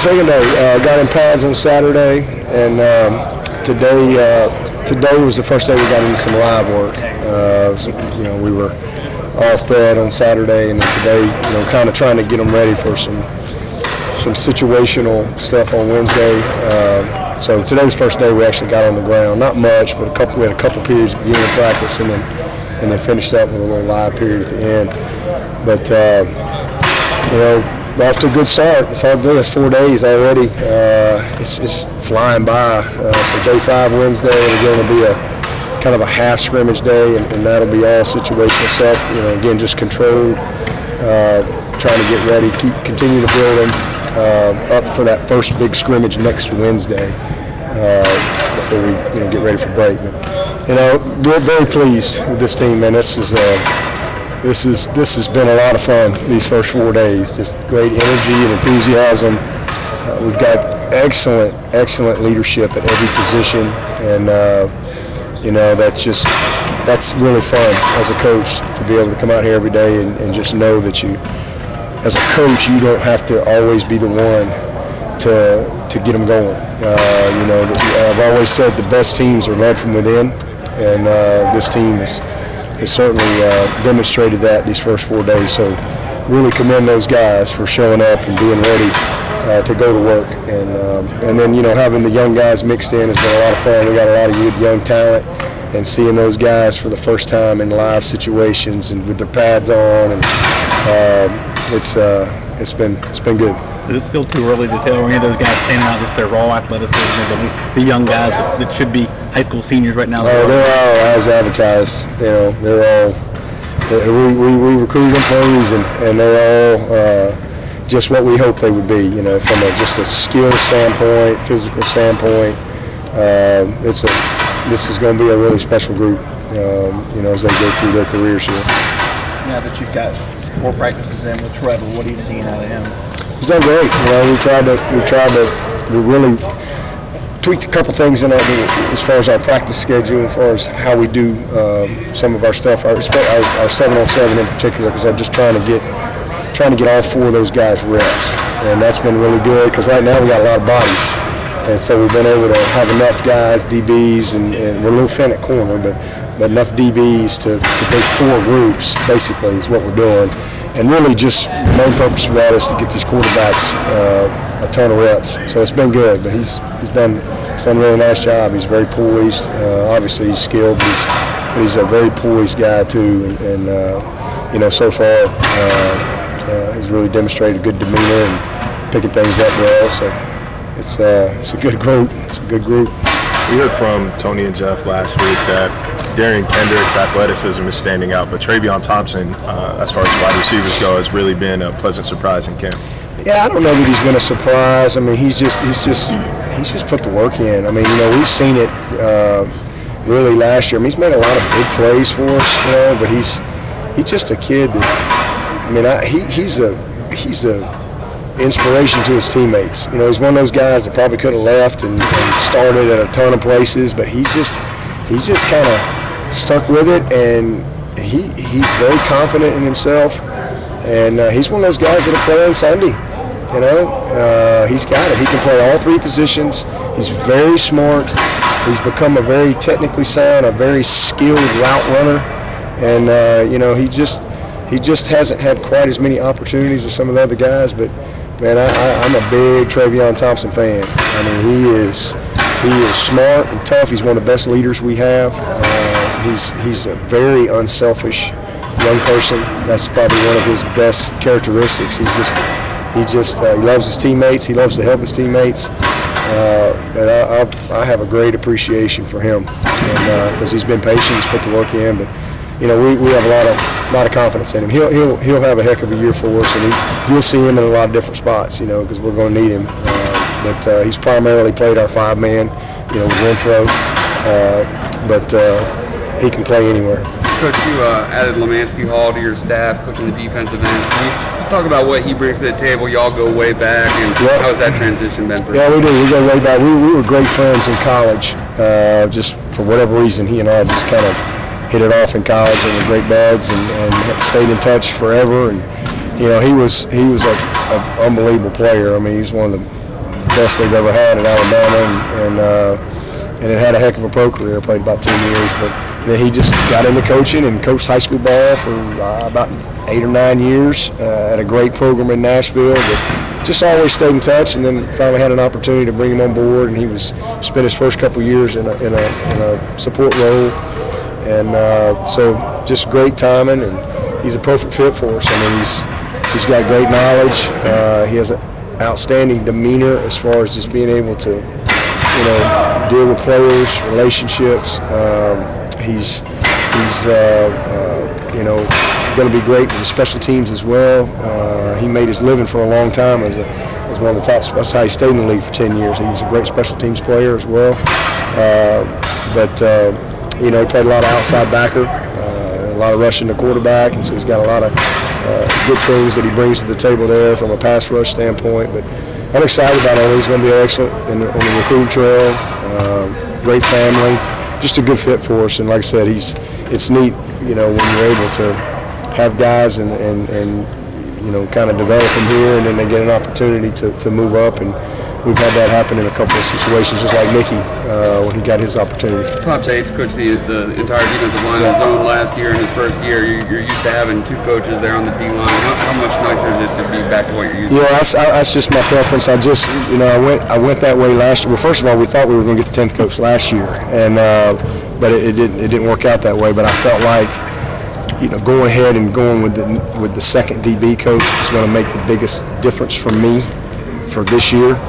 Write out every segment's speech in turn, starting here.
second day. Got in pads on Saturday, and today was the first day we got into some live work. We were off bed on Saturday, and then today, kind of trying to get them ready for some situational stuff on Wednesday. So today's the first day we actually got on the ground. Not much, but we had a couple periods at the beginning of practice, and then finished up with a little live period at the end. But off to a good start. It's hard to believe it's 4 days already. It's flying by. So day 5 Wednesday, and again it'll be a kind of a half scrimmage day, and that'll be all situational stuff. Again, just controlled, trying to get ready, continue to build them up for that first big scrimmage next Wednesday before we get ready for break. But, we're very pleased with this team, man. This has been a lot of fun these first 4 days. Just great energy and enthusiasm. We've got excellent leadership at every position, and that's really fun as a coach to be able to come out here every day and just know that you, as a coach, you don't have to always be the one to get them going. I've always said the best teams are led from within, and this team has certainly demonstrated that these first 4 days. So really commend those guys for showing up and being ready to go to work. And then having the young guys mixed in has been a lot of fun. We got a lot of good young talent, and seeing those guys for the first time in live situations and with their pads on, and it's been good. Is it still too early to tell, or any of those guys standing out just their raw athleticism, the young guys that should be high school seniors right now? Oh, they're all as advertised. They're all. We recruited them for a reason, and they're all just what we hoped they would be. From just a skill standpoint, physical standpoint. This is going to be a really special group. As they go through their careers here. Now that you've got 4 practices in with Trevor, what are you seeing out of him? He's done great. We really tweaked a couple things in as far as our practice schedule, as far as how we do some of our stuff, our 7-on-7 in particular, because I'm just trying to get all 4 of those guys reps, and that's been really good because right now we got a lot of bodies, and so we've been able to have enough guys, DBs, and we're a little thin at corner, but enough DBs to go 4 groups basically is what we're doing. And really just the main purpose of that is to get these quarterbacks a ton of reps. So it's been good, but he's done a really nice job. He's very poised. Obviously he's skilled, but he's a very poised guy too. And so far he's really demonstrated good demeanor and picking things up well. So it's a good group. It's a good group. We heard from Tony and Jeff last week that Darian Kendrick's athleticism is standing out, but Travion Thompson, as far as wide receivers go, has really been a pleasant surprise in camp. Yeah, I don't know that he's been a surprise. I mean, he's just put the work in. I mean, we've seen it really last year. I mean, he's made a lot of big plays for us, but he's just a kid that, I mean, he's a inspiration to his teammates. He's one of those guys that probably could have left and started at a ton of places, but he's just kind of stuck with it, and he's very confident in himself, and he's one of those guys that'll play on Sunday. He's got it. He can play all 3 positions. He's very smart. He's become a very technically sound, a very skilled route runner, and he just hasn't had quite as many opportunities as some of the other guys, but man, I'm a big Travion Thompson fan. I mean, he is smart and tough. He's one of the best leaders we have. He's a very unselfish young person. That's probably one of his best characteristics. He loves his teammates. He loves to help his teammates. But I have a great appreciation for him, because he's been patient. He's put the work in. But we have a lot of confidence in him. He'll have a heck of a year for us, and you'll see him in a lot of different spots. Because we're going to need him. But he's primarily played our 5-man, with Renfro. But he can play anywhere. Coach, you added Lemansky Hall to your staff, coaching the defensive end. Can you just talk about what he brings to the table? Y'all go way back, and how has that transition been for you? Yeah, we do. We go way back. We were great friends in college. Just for whatever reason, he and I just kind of hit it off in college, and were great buds, and stayed in touch forever. And he was an unbelievable player. I mean, he's one of the best they've ever had at Alabama, and it had a heck of a pro career. Played about 10 years, but then he just got into coaching and coached high school ball for about 8 or 9 years at a great program in Nashville. But just always stayed in touch, and then finally had an opportunity to bring him on board, and he spent his first couple of years in a support role, and so just great timing, and he's a perfect fit for us. I mean, he's got great knowledge. He has an outstanding demeanor as far as just being able to, deal with players, relationships. He's going to be great with the special teams as well. He made his living for a long time as one of the top. That's how he stayed in the league for 10 years. He was a great special teams player as well. He played a lot of outside backer, a lot of rushing the quarterback, and so he's got a lot of good things that he brings to the table there from a pass rush standpoint. But I'm excited about him. He's going to be excellent on the recruiting trail. Great family, just a good fit for us. And like I said, it's neat, when you're able to have guys and kind of develop them here, and then they get an opportunity to move up. And we've had that happen in a couple of situations, just like Mickey when he got his opportunity. Todd Tate's coached the entire defensive line in his own last year. In his first year, you're used to having 2 coaches there on the D line. How much nicer is it to be back to what you're used to? Yeah, that's just my preference. I went that way last year. Well, first of all, we thought we were going to get the 10th coach last year, and but it didn't work out that way. But I felt like, going ahead and going with the second DB coach is going to make the biggest difference for me for this year.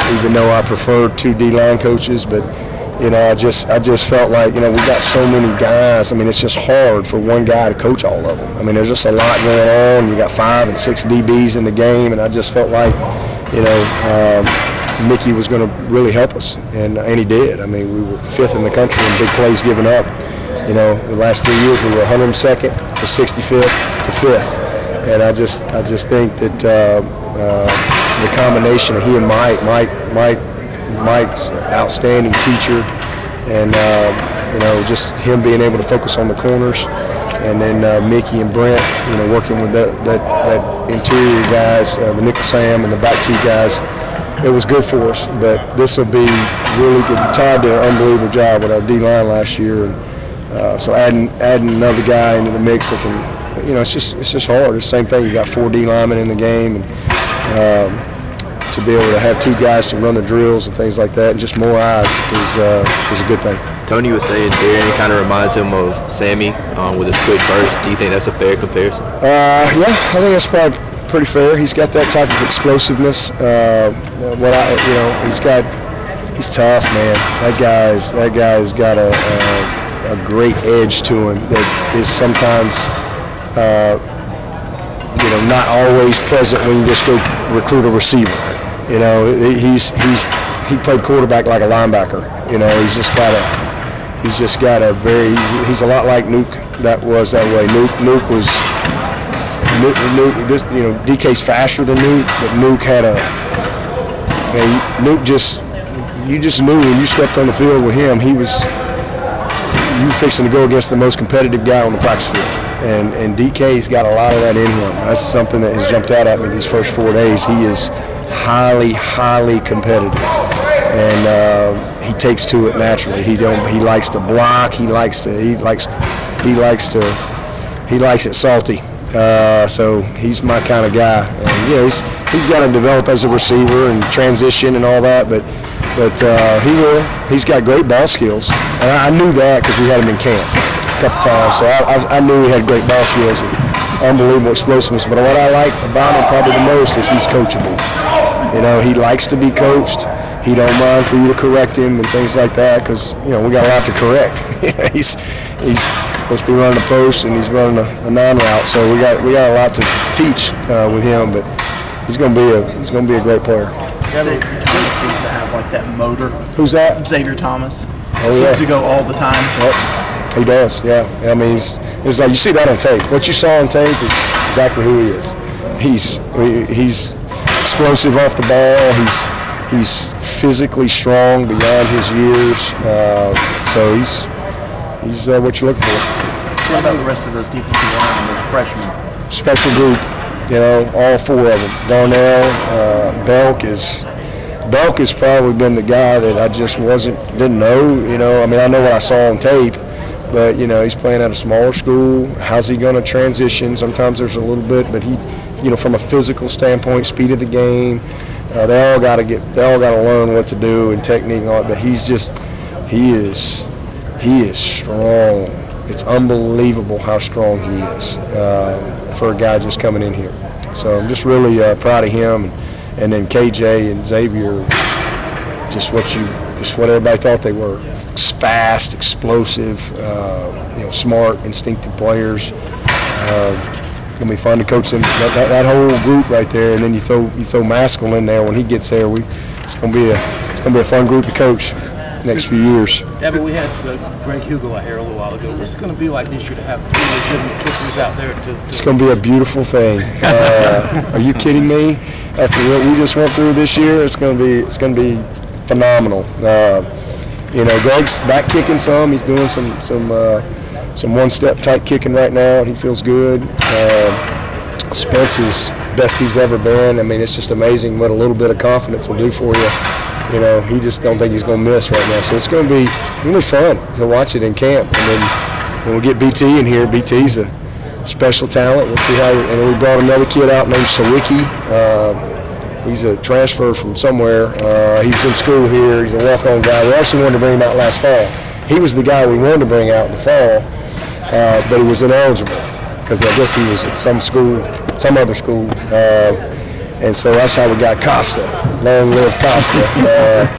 Even though I prefer 2 D-line coaches, but I just felt like we got so many guys. I mean, it's just hard for one guy to coach all of them. I mean, there's just a lot going on. You got 5 and 6 DBs in the game, and I just felt like Mickey was going to really help us, and he did. I mean, we were 5th in the country in big plays given up. The last 3 years we were 102nd to 65th to 5th, and I just think that the combination of he and Mike's outstanding teacher, and just him being able to focus on the corners, and then Mickey and Brent, working with that interior guys, the nickel Sam and the back 2 guys. It was good for us, but this will be really good. Todd did an unbelievable job with our D-line last year, and so adding another guy into the mix that can, it's just hard. It's the same thing. You got 4 D linemen in the game, and to be able to have 2 guys to run the drills and things like that, and just more eyes is a good thing. Tony was saying Darian kind of reminds him of Sammy with his quick burst. Do you think that's a fair comparison? Yeah, I think that's probably pretty fair. He's got that type of explosiveness. He's tough, man. That guy's got a great edge to him that is sometimes not always present when you just go recruit a receiver. He played quarterback like a linebacker. He's a lot like Nuke. That was that way. Nuke was. DK's faster than Nuke, but Nuke had you just knew when you stepped on the field with him, you were fixing to go against the most competitive guy on the practice field. And DK's got a lot of that in him. That's something that has jumped out at me these first 4 days. He is highly, highly competitive, and he takes to it naturally. He likes to block. He likes it salty. So he's my kind of guy. And, he's got to develop as a receiver and transition and all that, but he will. He's got great ball skills, and I knew that because we had him in camp a couple times. So I knew he had great ball skills and unbelievable explosiveness. But what I like about him probably the most is he's coachable. He likes to be coached. He don't mind for you to correct him and things like that, because we got a lot to correct. He's supposed to be running a post, and he's running a non-route, so we got a lot to teach with him. But he's going to be a great player. Xavier Thomas seems to have like that motor. Who's that? Xavier Thomas. Oh, yeah. Seems to go all the time. Yep. He does. Yeah. I mean, it's like you see that on tape. What you saw on tape is exactly who he is. He's explosive off the ball. He's physically strong beyond his years. So he's what you're looking for. What about the rest of those defensive linemen, those freshmen? Special group. You know, all 4 of them. Darnell, Belk has probably been the guy that I just didn't know. You know, I mean, I know what I saw on tape, but you know, he's playing at a smaller school. How's he going to transition? Sometimes there's a little bit, but he, you know, from a physical standpoint, speed of the game, they all got to learn what to do and technique and all that. But he is strong. It's unbelievable how strong he is for a guy just coming in here. So I'm just really proud of him, and then KJ and Xavier, just what everybody thought they were. Fast, explosive, you know, smart, instinctive players. It's gonna be fun to coach them. That whole group right there, and then you throw Maskell in there when he gets there. It's gonna be a fun group to coach next few years. Dabo, we had Greg Hugo out here a little while ago. What's it going to be like this year to have 2 legitimate kickers out there? It's going to be a beautiful thing. Are you kidding me? After what we just went through this year, it's going to be phenomenal. You know, Greg's back kicking some. He's doing some one-step type kicking right now, and he feels good. Spence is best he's ever been. I mean, it's just amazing what a little bit of confidence will do for you. You know, he just don't think he's going to miss right now. So it's going to be fun to watch it in camp. And then when we get BT in here, BT's a special talent. We'll see how. And then we brought another kid out named Sawicki. He's a transfer from somewhere. He was in school here. He's a walk-on guy. We actually wanted to bring him out last fall. He was the guy we wanted to bring out in the fall, but he was ineligible because I guess he was at some other school. And so that's how we got Costa. Long live Costa.